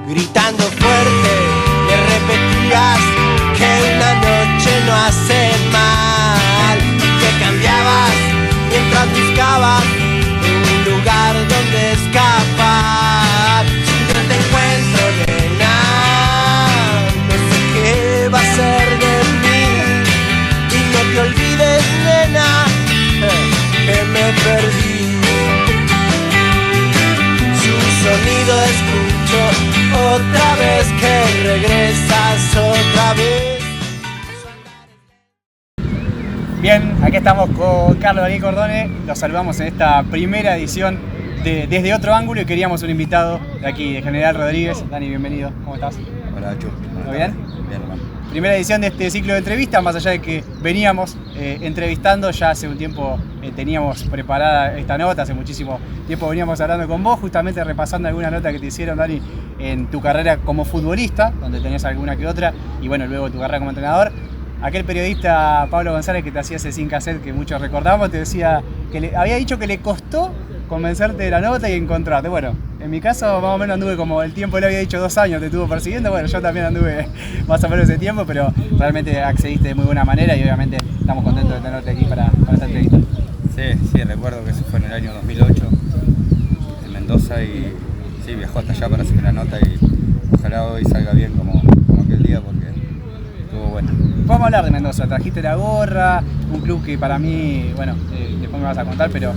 Gritando fuerte, le repetías que una noche no hace mal, que cambiabas mientras buscabas un lugar donde escapar. Si no te encuentro, nena, no sé qué va a ser de mí. Y no te olvides, nena, que me perdí. Su sonido escucho otra vez, que regresas otra vez. Bien, aquí estamos con Carlos Daniel Cordone, los saludamos en esta primera edición de Desde Otro Ángulo y queríamos un invitado de aquí, de General Rodríguez. Dani, bienvenido, ¿cómo estás? Hola, Chu. ¿Todo bien? Bien, hermano. Primera edición de este ciclo de entrevistas, más allá de que veníamos entrevistando, ya hace un tiempo teníamos preparada esta nota, hace muchísimo tiempo veníamos hablando con vos, justamente repasando alguna nota que te hicieron, Dani, en tu carrera como futbolista, donde tenés alguna que otra, y bueno, luego tu carrera como entrenador. Aquel periodista Pablo González que te hacía ese sin cassette que muchos recordamos, te decía que había dicho que le costó convencerte de la nota y encontrarte. Bueno, en mi caso más o menos anduve como el tiempo, le había dicho 2 años, te estuvo persiguiendo. Bueno, yo también anduve más o menos ese tiempo, pero realmente accediste de muy buena manera y obviamente estamos contentos de tenerte aquí para esta entrevista. Sí, recuerdo que eso fue en el año 2008 en Mendoza y sí, viajó hasta allá para hacer la nota y ojalá hoy salga bien como aquel día porque estuvo bueno. Vamos a hablar de Mendoza, trajiste la gorra, un club que para mí, bueno, después me vas a contar, pero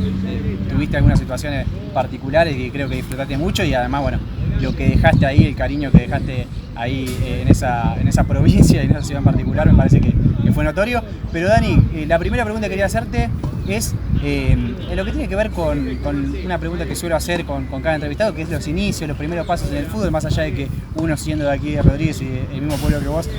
tuviste algunas situaciones particulares que creo que disfrutaste mucho y además, bueno, lo que dejaste ahí, el cariño que dejaste ahí en esa provincia y en esa ciudad en particular me parece que fue notorio. Pero Dani, la primera pregunta que quería hacerte es en lo que tiene que ver con una pregunta que suelo hacer con cada entrevistado, que es los inicios, los primeros pasos en el fútbol, más allá de que uno siendo de aquí de Rodríguez y del mismo pueblo que vos,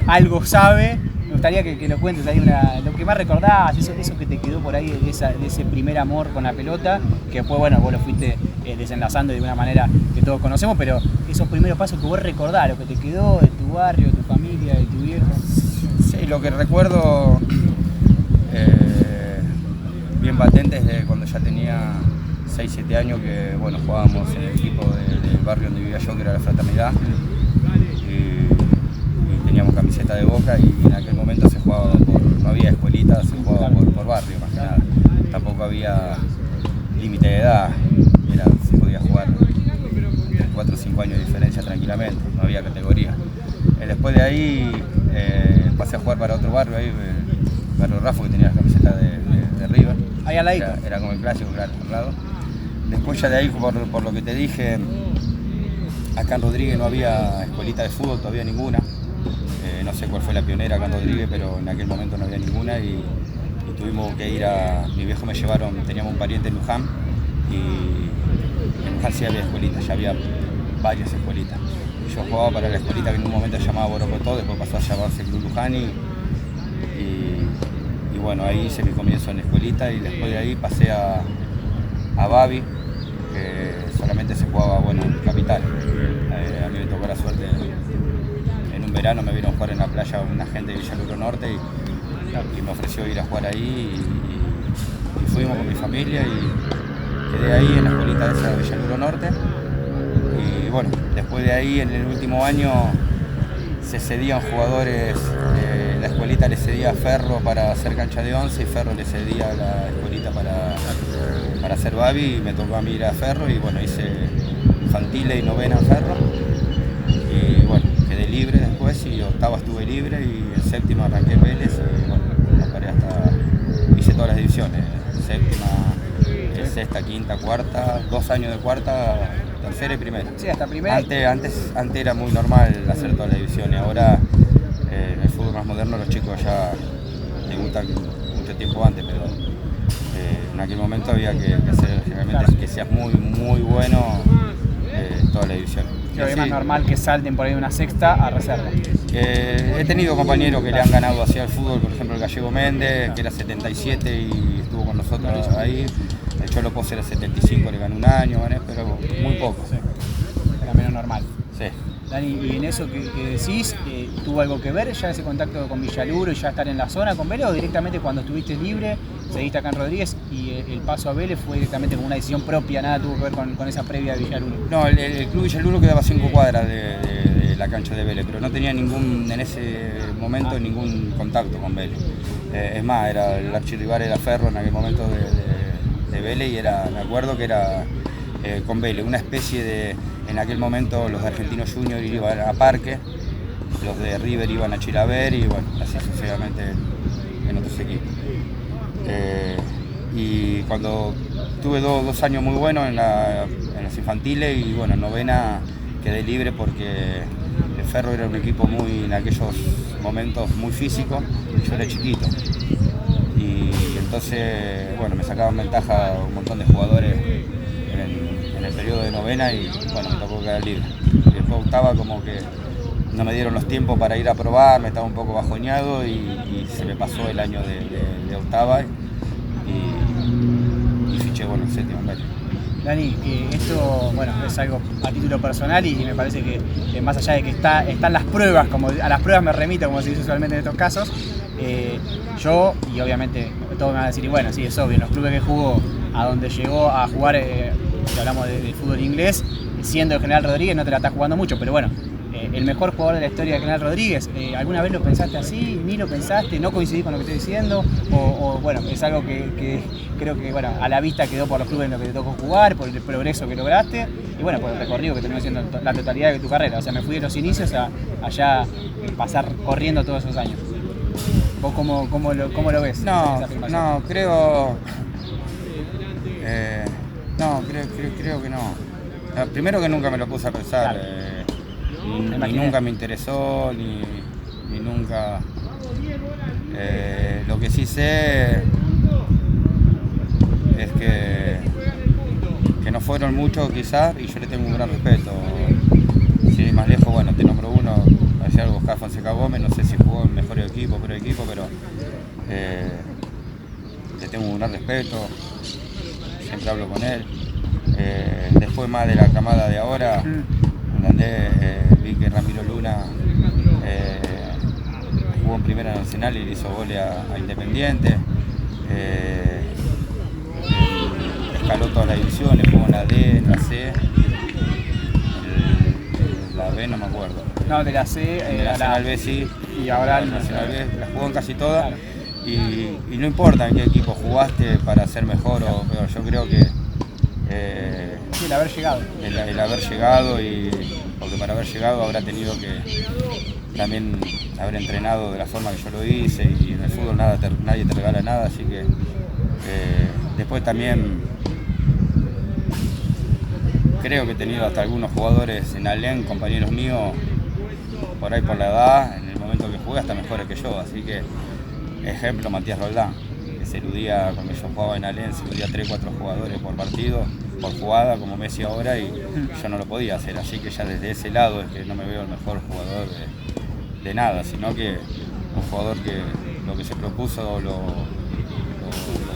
algo sabe. Me gustaría que lo cuentes ahí, lo que más recordás, eso que te quedó por ahí de ese primer amor con la pelota, que después, bueno, vos lo fuiste desenlazando de una manera que todos conocemos, pero esos primeros pasos que vos recordás, lo que te quedó de tu barrio, de tu familia, de tu viejo. Sí, lo que recuerdo bien patente es de cuando ya tenía 6-7 años que, bueno, jugábamos en el equipo del barrio donde vivía yo, que era la Fraternidad. Teníamos camiseta de Boca y en aquel momento se jugaba no había escuelitas, se jugaba por barrio más que nada. Tampoco había límite de edad, se podía jugar entre 4 o 5 años de diferencia tranquilamente, no había categoría. Después de ahí pasé a jugar para otro barrio, ahí, el barrio Rafo, que tenía la camiseta de River. Ahí al ladito. Era como el clásico, claro, al lado. Después ya de ahí, por lo que te dije, acá en Rodríguez no había escuelita de fútbol, todavía ninguna. No sé cuál fue la pionera acá en Rodríguez, pero en aquel momento no había ninguna y tuvimos que ir mi viejo me llevaron, teníamos un pariente en Luján y en Luján sí había escuelitas, ya había varias escuelitas. Yo jugaba para la escuelita que en un momento se llamaba Borocotó, después pasó a llamarse Club Luján y bueno, ahí hice mi comienzo en la escuelita y después de ahí pasé a Babi, que solamente se jugaba, bueno, en Capital. A mí me tocó la suerte. En un verano me vino a jugar en la playa una gente de Villaluro Norte y me ofreció ir a jugar ahí y fuimos con mi familia y quedé ahí en la escuelita esa de Villaluro Norte y bueno, después de ahí en el último año se cedían jugadores, la escuelita le cedía a Ferro para hacer cancha de 11 y Ferro le cedía a la escuelita para hacer Babi y me tocó a mí ir a Ferro y bueno, hice infantiles y novena en Ferro y bueno, quedé libre después y octava estuve libre y el séptimo arranqué en Vélez y bueno, no paré hice todas las divisiones, séptima, sexta, quinta, cuarta, 2 años de cuarta, tercera y primera. Sí, hasta primera. Antes era muy normal hacer todas las divisiones, ahora en el fútbol más moderno los chicos ya debutan mucho tiempo antes, pero en aquel momento había que hacer realmente que seas muy bueno toda la división. Creo que es más normal que salten por ahí de una sexta a reserva. He tenido compañeros que le han ganado hacia el fútbol, por ejemplo el Gallego Méndez, que era 77 y estuvo con nosotros ahí. El Cholo Pose era 75, le ganó un año, pero muy poco. Sí. Era menos normal. Sí. Dani, y en eso que decís, ¿tuvo algo que ver ya ese contacto con Villaluro y ya estar en la zona con Vélez o directamente cuando estuviste libre seguiste acá en Rodríguez y el paso a Vélez fue directamente como una decisión propia, nada tuvo que ver con esa previa de Villaluno. No, el club Villaluno quedaba a 5 cuadras de la cancha de Vélez, pero no tenía en ese momento ningún contacto con Vélez. Es más, era el archirrival era Ferro en aquel momento de Vélez y me acuerdo que era con Vélez, una especie de, en aquel momento los de Argentinos Juniors iban a Parque, los de River iban a Chilaver y bueno, así sucesivamente en otros equipos. Y cuando tuve dos años muy buenos en las infantiles y bueno, en novena quedé libre porque el Ferro era un equipo muy, en aquellos momentos muy físico, y yo era chiquito. Y entonces, bueno, me sacaban ventaja un montón de jugadores en el periodo de novena y bueno, me tocó quedar libre. Y después octava como que no me dieron los tiempos para ir a probar, me estaba un poco bajoneado y se me pasó el año de octava y fiché bueno, el séptimo en Vélez. Dani, esto bueno, es algo a título personal y me parece que más allá de que están las pruebas, como a las pruebas me remito, como se dice usualmente en estos casos, yo, y obviamente todos me van a decir, y bueno, sí, es obvio, en los clubes que jugó, a donde llegó a jugar, si hablamos del fútbol inglés, siendo el General Rodríguez no te la estás jugando mucho, pero bueno, el mejor jugador de la historia de General Rodríguez, ¿alguna vez lo pensaste así? ¿Ni lo pensaste? ¿No coincidís con lo que estoy diciendo? O bueno, es algo que creo que bueno, a la vista quedó por los clubes en los que te tocó jugar, por el progreso que lograste y bueno, por el recorrido que terminó siendo la totalidad de tu carrera. O sea, me fui de los inicios a allá pasar corriendo todos esos años. ¿Vos cómo lo ves? Creo que no. Primero que nunca me lo puse a pensar. Claro. Ni nunca me interesó, ni nunca. Lo que sí sé es que no fueron muchos quizás y yo le tengo un gran respeto. Sin ir más lejos, bueno, te nombro uno, parecía algo Oscar Fonseca Gómez, no sé si jugó en mejor equipo, pero le tengo un gran respeto, siempre hablo con él. Después más de la camada de ahora, vi que Ramiro Luna jugó en Primera Nacional y le hizo goles a Independiente. Escaló todas las divisiones, jugó en la D, en la C, la B no me acuerdo. No, de la C, de la Nacional B sí, y ahora la Nacional B, la jugó en casi todas. Claro. Y no importa en qué equipo jugaste para ser mejor o peor, yo creo que sí, el haber llegado. El haber llegado, porque para haber llegado habrá tenido que también haber entrenado de la forma que yo lo hice y en el fútbol nadie te regala nada, así que después también creo que he tenido hasta algunos jugadores en Alén, compañeros míos, por ahí por la edad, en el momento que jugué hasta mejores que yo, así que ejemplo Matías Roldán, que se eludía cuando yo jugaba en Alén, se eludía 3-4 jugadores por partido, por jugada como Messi ahora y yo no lo podía hacer, así que ya desde ese lado es que no me veo el mejor jugador de nada, sino que un jugador que lo que se propuso lo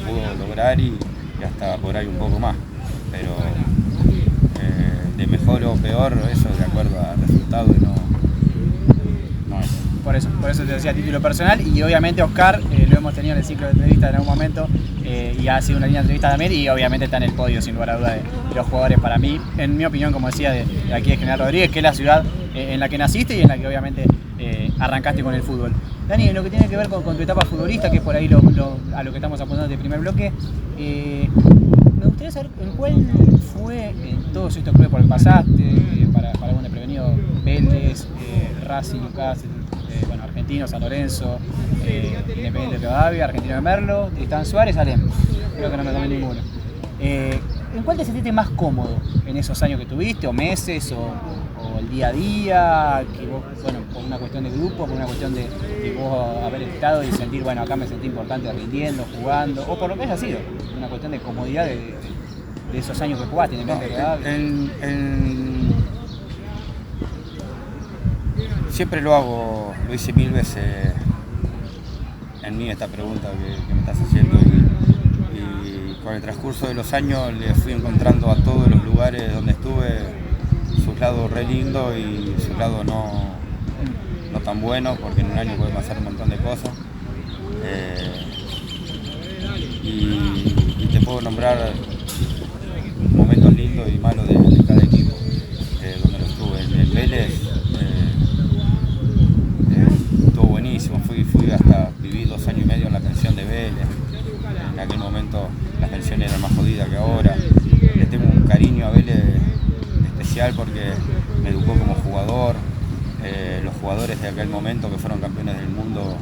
pudo lograr y hasta por ahí un poco más, pero de mejor o peor eso de acuerdo al resultado y no es. Por eso te decía a título personal y obviamente Oscar lo hemos tenido en el ciclo de entrevistas en algún momento y ha sido una línea de entrevista también y obviamente está en el podio sin lugar a duda de los jugadores para mí, en mi opinión como decía de aquí de General Rodríguez, que es la ciudad en la que naciste y en la que obviamente arrancaste con el fútbol. Dani, en lo que tiene que ver con tu etapa futbolista, que es por ahí a lo que estamos apuntando de primer bloque, me gustaría saber en cuál fue en todos estos clubes por el que pasaste, para algún desprevenido, Vélez, Racing, Newcastle, bueno, Argentino, San Lorenzo, Independiente de Rivadavia, Argentino de Merlo, Tristán Suárez, Alem. Creo que no me comí ninguno. ¿En cuál te sentiste más cómodo en esos años que tuviste, o meses, o el día a día, que vos, bueno, por una cuestión de grupo, por una cuestión de vos haber estado y sentir, bueno, acá me sentí importante rindiendo, jugando, o por lo que haya sido, una cuestión de comodidad de esos años que jugaste, siempre lo hice 1000 veces en mí esta pregunta que me estás haciendo y con el transcurso de los años le fui encontrando a todos los lugares donde estuve sus lados re lindos y sus lados no tan buenos, porque en un año puede pasar un montón de cosas. y te puedo nombrar momentos lindos y malos de cada equipo donde lo estuve. En Vélez estuvo buenísimo, viví 2 años y medio en la pensión de Vélez. En aquel momento la pensión era más jodida que ahora. Le tengo un cariño a Vélez especial porque me educó como jugador. Los jugadores de aquel momento que fueron campeones del mundo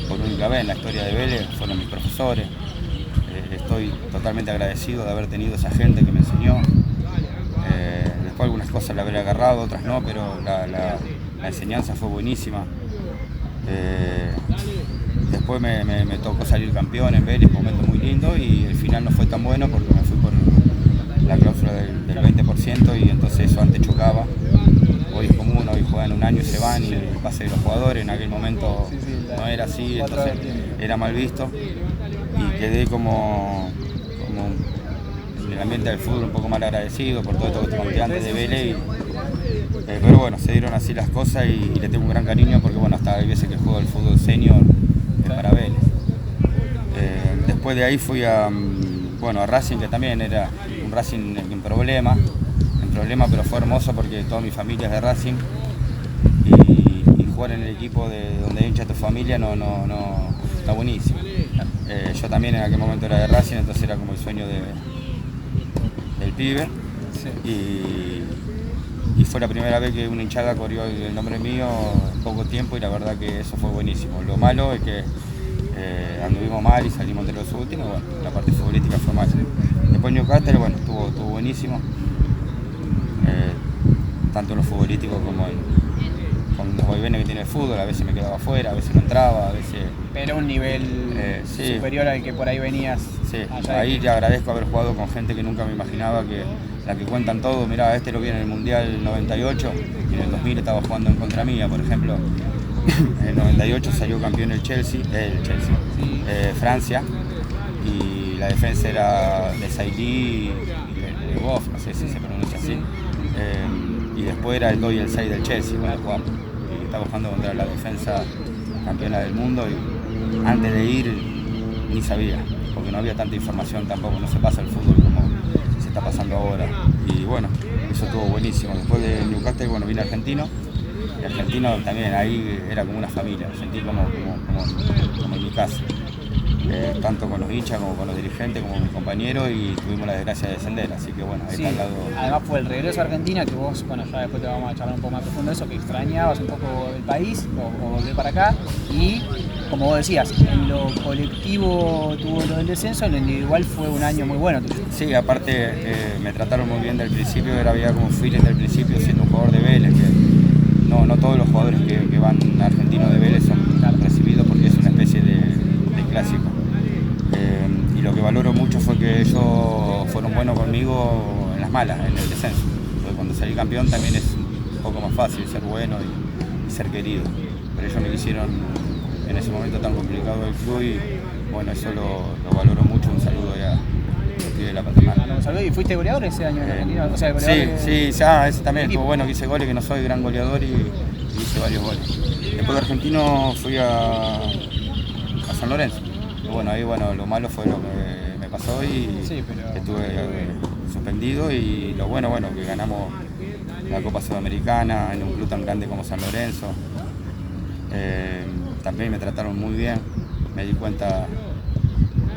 por única vez en la historia de Vélez fueron mis profesores. Estoy totalmente agradecido de haber tenido esa gente que me enseñó. Después algunas cosas la habré agarrado, otras no, pero la enseñanza fue buenísima. Después me tocó salir campeón en Vélez, un momento muy lindo, y el final no fue tan bueno porque me fui por la cláusula del 20% y entonces eso antes chocaba. Hoy es común, hoy juegan un año y se van y el pase de los jugadores. En aquel momento no era así, entonces era mal visto y quedé como en el ambiente del fútbol un poco mal agradecido por todo esto que te conté antes de Vélez. Pero bueno, se dieron así las cosas y le tengo un gran cariño porque bueno, hasta hay veces que juego el fútbol senior para Vélez. Después de ahí fui a Racing, que también era un Racing en problema, pero fue hermoso porque toda mi familia es de Racing y jugar en el equipo de donde hay hincha tu familia no está buenísimo. Yo también en aquel momento era de Racing, entonces era como el sueño del pibe. Sí. Y fue la primera vez que una hinchada corrió el nombre mío en poco tiempo y la verdad que eso fue buenísimo. Lo malo es que anduvimos mal y salimos de los últimos, bueno, la parte futbolística fue mal. Después Newcastle, bueno, estuvo buenísimo, tanto en lo futbolístico como con los vaivenes que tiene el fútbol, a veces me quedaba afuera, a veces no entraba, a veces... Pero un nivel superior al que por ahí venías. Sí, ahí le agradezco haber jugado con gente que nunca me imaginaba, la que cuentan todo. Mirá, este lo vi en el Mundial 98 y en el 2000 estaba jugando en contra mía, por ejemplo. En el 98 salió campeón el Chelsea, Francia, y la defensa era de Sailly y de Goff, no sé si se pronuncia así. Y después era el 2 y el 6 del Chelsea, bueno, jugamos. Y estaba jugando contra la defensa campeona del mundo y antes de ir ni sabía, porque no había tanta información tampoco, no se pasa el fútbol como se está pasando ahora. Y bueno, eso estuvo buenísimo. Después de Newcastle, bueno, vine Argentino. Y Argentino también, ahí era como una familia, me sentí como en mi casa. Tanto con los hinchas como con los dirigentes, como mis compañeros, y tuvimos la desgracia de descender, así que bueno, ahí está al lado. Además fue el regreso a Argentina, que vos, bueno, ya después te vamos a charlar un poco más profundo de eso, que extrañabas un poco el país, o volver para acá, y como vos decías, en lo colectivo tuvo lo del descenso, en lo individual fue un año muy bueno tuyo. Sí, aparte me trataron muy bien del principio, había como un feeling del principio siendo un jugador de Vélez, que no todos los jugadores que van argentinos de Vélez son recibidos porque es una especie de clásico. Y lo que valoro mucho fue que ellos fueron buenos conmigo en las malas, en el descenso. Porque cuando salí campeón también es un poco más fácil ser bueno y ser querido. Pero ellos me quisieron en ese momento tan complicado del club y bueno, eso lo valoro mucho. Un saludo ya a los pibes de la patronal. ¿Y fuiste goleador ese año en Argentina? O sea, sí, ese también estuvo bueno, que hice goles, que no soy gran goleador y hice varios goles. Después de Argentino fui a San Lorenzo. Y bueno, ahí lo malo fue lo que me pasó y estuve suspendido, y lo bueno que ganamos la Copa Sudamericana en un club tan grande como San Lorenzo. También me trataron muy bien, me di cuenta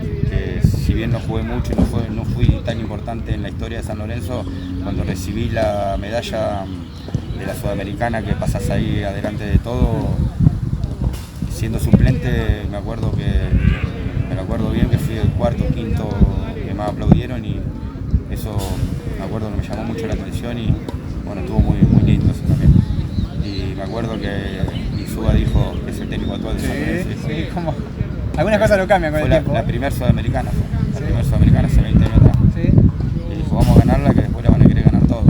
que si bien no jugué mucho y no fui tan importante en la historia de San Lorenzo, cuando recibí la medalla de la Sudamericana, que pasás ahí adelante de todo, siendo suplente, me acuerdo bien que fui el cuarto o quinto que más aplaudieron, y eso me acuerdo que me llamó mucho la atención y bueno, estuvo muy lindo eso también. Y me acuerdo que Insúa dijo, que es el técnico actual de San Lorenzo, dijo, como algunas cosas no cambian con el tiempo. La primera Sudamericana hace 20 años atrás. Y dijo, vamos a ganarla, que después la van a querer ganar todo.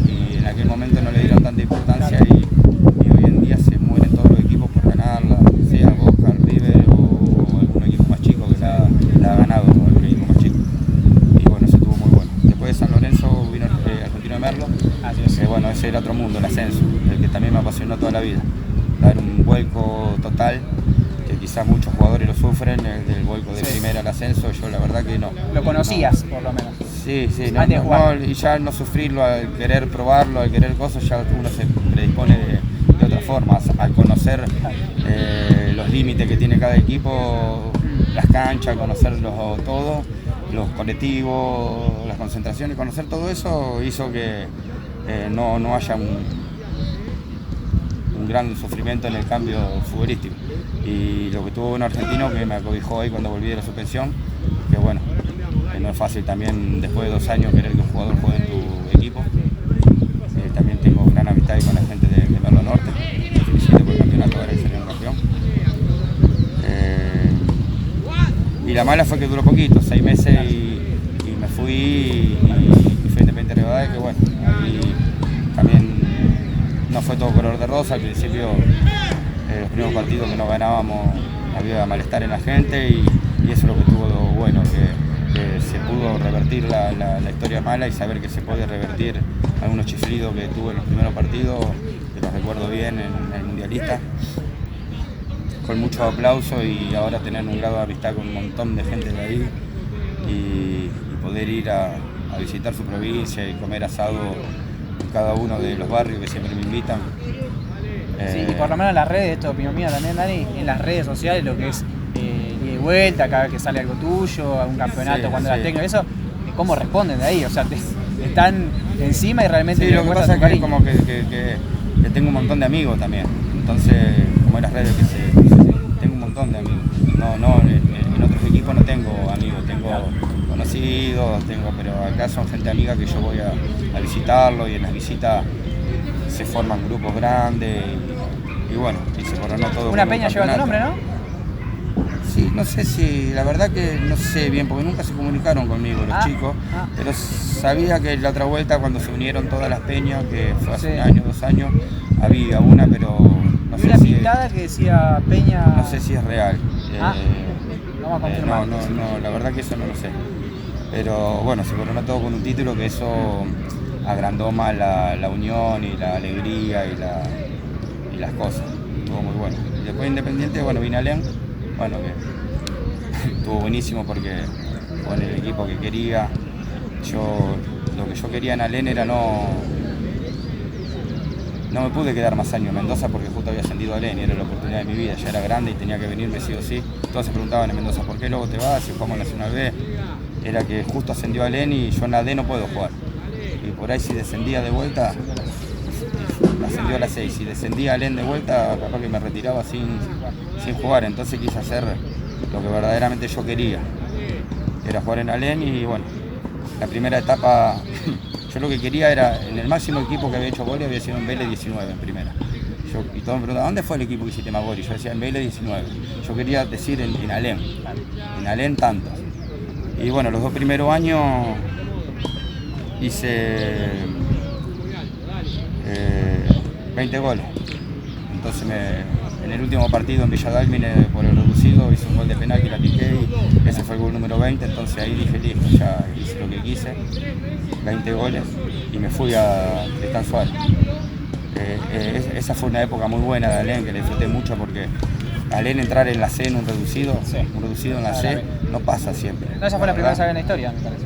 Y en aquel momento no le dieron tanta importancia y hoy en día se mueren todos los equipos por ganarla, sea Boca, River o algún equipo más chico que la ha ganado, algún equipo más chico. Y bueno, eso estuvo muy bueno. Después de San Lorenzo vino Argentino de Merlo. Bueno, ese era otro mundo, el ascenso, el que también me apasionó toda la vida. Dar un vuelco total, que quizás muchos jugadores lo sufren, el del vuelco de primera al ascenso, yo la verdad que no. ¿Lo conocías por lo menos? Sí, y ya no sufrirlo, al querer probarlo, al querer cosas, ya uno se predispone de otra forma, al conocer los límites que tiene cada equipo, las canchas, conocerlos todo, los colectivos, las concentraciones, conocer todo eso hizo que no haya un gran sufrimiento en el cambio futbolístico. Y lo que tuvo un argentino que me acobijó ahí cuando volví de la suspensión, que bueno, que no es fácil también después de 2 años querer que un jugador juegue en tu equipo. También tengo gran amistad ahí con la gente de Merlo Norte, te felicito por el campeonato, ahora que salieron campeón. Y la mala fue que duró poquito, 6 meses y me fui y fui a Independiente Rivadavia, que bueno, ahí también no fue todo color de rosa. Al principio, los primeros partidos que no ganábamos, había malestar en la gente y eso es lo que tuvo bueno, que se pudo revertir la historia mala y saber que se puede revertir algunos chiflidos que tuve en los primeros partidos, que los recuerdo bien en el Mundialista, con mucho aplauso, y ahora tener un grado de amistad con un montón de gente de ahí y poder ir a visitar su provincia y comer asado en cada uno de los barrios que siempre me invitan. Sí, y por lo menos en las redes, esto es opinión mía también, Dani, en las redes sociales lo que es ida y vuelta, cada vez que sale algo tuyo, algún campeonato, cuando las tengo, eso, ¿cómo responden de ahí? O sea, están encima y realmente... Sí, lo que pasa es que como que tengo un montón de amigos también, entonces, como en las redes tengo un montón de amigos. En otros equipos no tengo amigos, tengo conocidos, pero acá son gente amiga que yo voy a visitarlo, y en las visitas se forman grupos grandes y bueno, y se coronó todo. Una peña lleva tu nombre, ¿no? Sí, no sé si, la verdad que no sé bien, porque nunca se comunicaron conmigo los chicos, pero sabía que la otra vuelta cuando se unieron todas las peñas, que fue hace 1 año, 2 años, había una, pero no sé una si... pintada que decía Peña... No sé si es real. Vamos a confirmar. No, la verdad que eso no lo sé. Pero bueno, se coronó todo con un título, que eso agrandó más la unión y la alegría y las cosas. Estuvo muy bueno. Y después Independiente, bueno, vine a Alén, bueno, que estuvo buenísimo porque con el equipo que quería. Lo que yo quería en Alén era no me pude quedar más años en Mendoza porque justo había ascendido a Alén y era la oportunidad de mi vida, ya era grande y tenía que venirme sí o sí. Todos se preguntaban en Mendoza, ¿por qué luego te vas si jugamos Nacional B? Era que justo ascendió a Alén y yo en la D no puedo jugar. Y por ahí si descendía de vuelta, ascendió a la 6, si descendía a Alén de vuelta, capaz que me retiraba sin jugar. Entonces quise hacer lo que verdaderamente yo quería, era jugar en Alén. Y bueno, la primera etapa... Yo lo que quería era, en el máximo equipo que había hecho goles había sido en Vélez 19 en primera. Y todos me preguntaban, ¿dónde fue el equipo que hiciste más goles? Yo decía, en Vélez 19. Yo quería decir en Alén. En Alén tantos. Y bueno, los 2 primeros años hice 20 goles. Entonces en el último partido en Villa Dálmine, por el reducido, hice un gol de penal que la piqué y ese fue el gol número 20. Entonces ahí dije, listo, ya hice lo que quise. 20 goles y me fui a Tristán Suárez. Esa fue una época muy buena de Alén, que le disfruté mucho porque Alén entrar en la C en un reducido en la C no pasa siempre. No, esa fue la primera vez en la historia, me parece.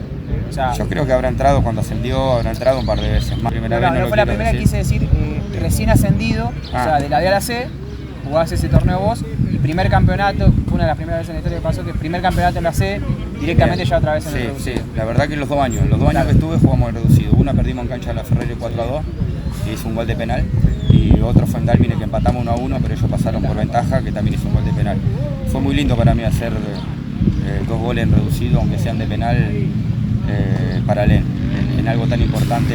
O sea, yo creo que habrá entrado cuando ascendió, habrá entrado un par de veces más. No fue la primera, quise decir, recién ascendido, o sea, de la D a la C, jugás ese torneo vos, y primer campeonato, fue una de las primeras veces en la historia que pasó, que primer campeonato en la C, directamente ya otra vez en el reducido. Sí, la verdad que los 2 años que estuve jugamos en reducido. Una perdimos en cancha de la Ferreri 4-2, que hizo un gol de penal, y otro fue en Dálmine que empatamos 1-1, pero ellos pasaron por ventaja, que también hizo un gol de penal. Fue muy lindo para mí hacer 2 goles en reducido, aunque sean de penal, para Alén, en algo tan importante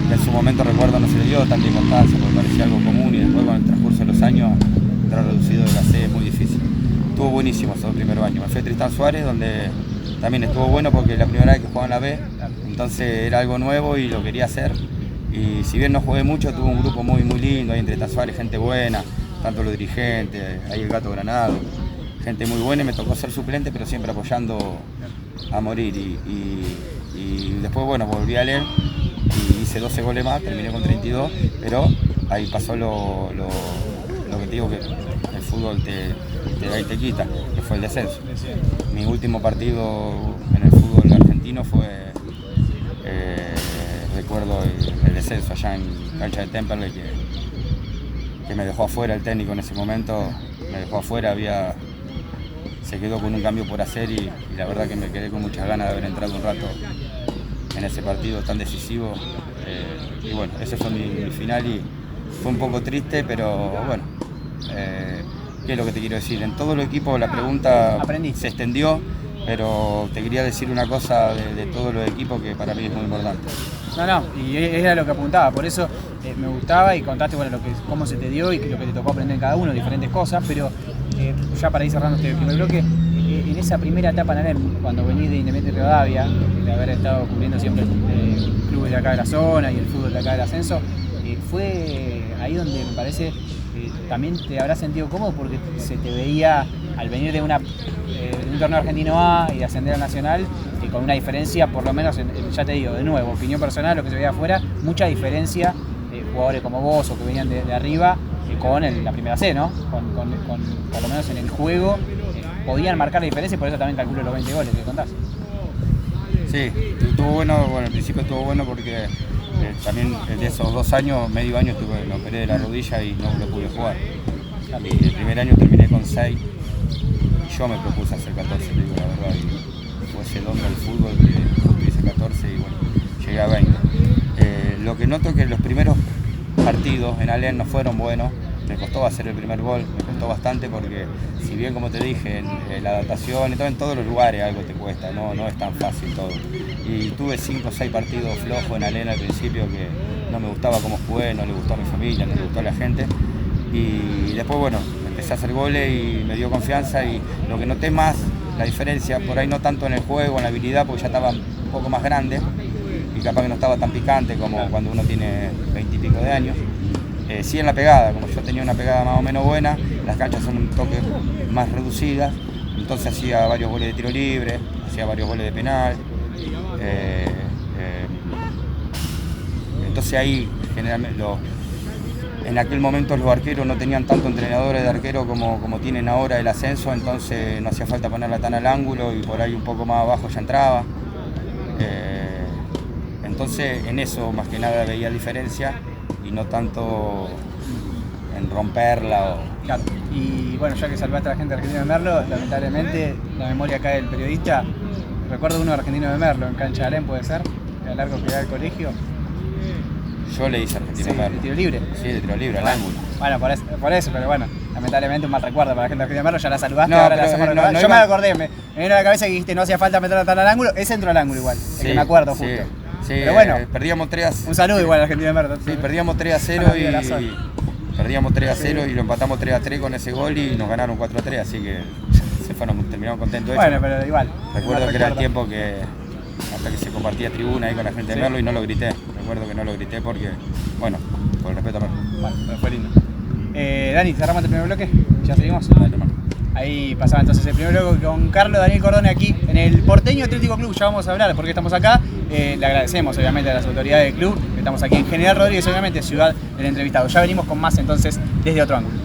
que en su momento recuerdo no se le dio tanta importancia porque parecía algo común, y después con el transcurso de los años entrar reducido de la C es muy difícil. Estuvo buenísimo esos 2 primeros años. Me fui a Tristán Suárez, donde también estuvo bueno porque la primera vez que jugaba en la B, entonces era algo nuevo y lo quería hacer. Y si bien no jugué mucho, tuve un grupo muy lindo ahí en Tristán Suárez, gente buena, tanto los dirigentes, ahí el Gato Granado, gente muy buena, y me tocó ser suplente, pero siempre apoyando a morir. Y después, bueno, volví a Alén y hice 12 goles más, terminé con 32, pero ahí pasó lo que te digo, que el fútbol te da y te quita, que fue el descenso. Mi último partido en el fútbol argentino fue, recuerdo el descenso allá en cancha de Temperley, que me dejó afuera el técnico en ese momento, me dejó afuera, se quedó con un cambio por hacer y la verdad que me quedé con muchas ganas de haber entrado un rato en ese partido tan decisivo. Y bueno, ese fue mi final y fue un poco triste, pero bueno, ¿qué es lo que te quiero decir? En todo el equipo la pregunta se extendió, pero te quería decir una cosa de todos los equipos que para mí es muy importante. No, y era lo que apuntaba, por eso me gustaba y contaste cómo se te dio y lo que te tocó aprender en cada uno, diferentes cosas, pero ya para ir cerrando este primer bloque, en esa primera etapa en ALEN, cuando venís de Independiente Rivadavia, de haber estado cubriendo siempre clubes de acá de la zona y el fútbol de acá del ascenso, fue ahí donde me parece también te habrás sentido cómodo porque se te veía al venir de un torneo argentino A y de ascender al Nacional, con una diferencia, por lo menos, ya te digo, de nuevo, opinión personal, lo que se veía afuera, mucha diferencia, jugadores como vos o que venían de arriba, con la primera C, ¿no? Por lo menos en el juego, podían marcar la diferencia y por eso también calculo los 20 goles que contás. Sí, estuvo bueno, al principio estuvo bueno porque también de esos 2 años, medio año me operé de la rodilla y no lo pude jugar. Y el primer año terminé con 6 y yo me propuse hacer 14, te digo la verdad, y fue ese don del fútbol que justo hice 14 y bueno, llegué a 20. Lo que noto es que los primeros partidos en ALEN no fueron buenos, me costó hacer el primer gol, me costó bastante porque si bien como te dije, en la adaptación y todo, en todos los lugares algo te cuesta, no es tan fácil todo. Y tuve 5 o 6 partidos flojos en ALEN al principio que no me gustaba cómo jugué, no le gustó a mi familia, no le gustó a la gente. Y después bueno, empecé a hacer goles y me dio confianza y lo que noté más, la diferencia, por ahí no tanto en el juego, en la habilidad, porque ya estaba un poco más grande y capaz que no estaba tan picante como cuando uno tiene 20 y pico de años. Sí en la pegada, como yo tenía una pegada más o menos buena, las canchas son un toque más reducidas, entonces hacía varios goles de tiro libre, hacía varios goles de penal. Entonces ahí generalmente en aquel momento los arqueros no tenían tanto entrenadores de arquero como tienen ahora el ascenso, entonces no hacía falta ponerla tan al ángulo y por ahí un poco más abajo ya entraba. Entonces en eso más que nada veía diferencia y no tanto en romperla. Claro. Y bueno, ya que salvaste a la gente de Argentino de Merlo, lamentablemente la memoria acá del periodista, recuerdo uno de Argentino de Merlo en cancha de ALEN, puede ser, el largo que da el colegio. Yo le hice Argentino de Merlo. ¿De tiro libre? Sí, de tiro libre, al ángulo. Bueno, por eso, pero bueno, lamentablemente un mal recuerdo para la gente de Argentino de Merlo, ya la saludaste, No, ahora pero, la hacemos recordar. Yo me acordé, me vino a la cabeza que dijiste no hacía falta meterla tan al ángulo, ese entró al ángulo igual, el que me acuerdo justo. Sí, pero bueno, perdíamos 3-0. Un saludo igual a Argentino de Merlo. Sí, perdíamos 3-0 y lo empatamos 3-3 con ese gol y nos ganaron 4-3, así que terminamos contentos. Bueno, pero igual. Recuerdo que era el tiempo que hasta que se compartía tribuna ahí con la gente de Merlo y no lo grité. Recuerdo que no lo grité porque, bueno, por el respeto a Merlo. Bueno, pero fue lindo. Dani, cerramos el primer bloque, ya seguimos. Dale, Ahí pasaba entonces el primer bloque con Carlos Daniel Cordone aquí en el Porteño Atlético Club. Ya vamos a hablar porque estamos acá. Le agradecemos obviamente a las autoridades del club, que estamos aquí en General Rodríguez, obviamente ciudad del entrevistado. Ya venimos con más entonces desde otro ángulo.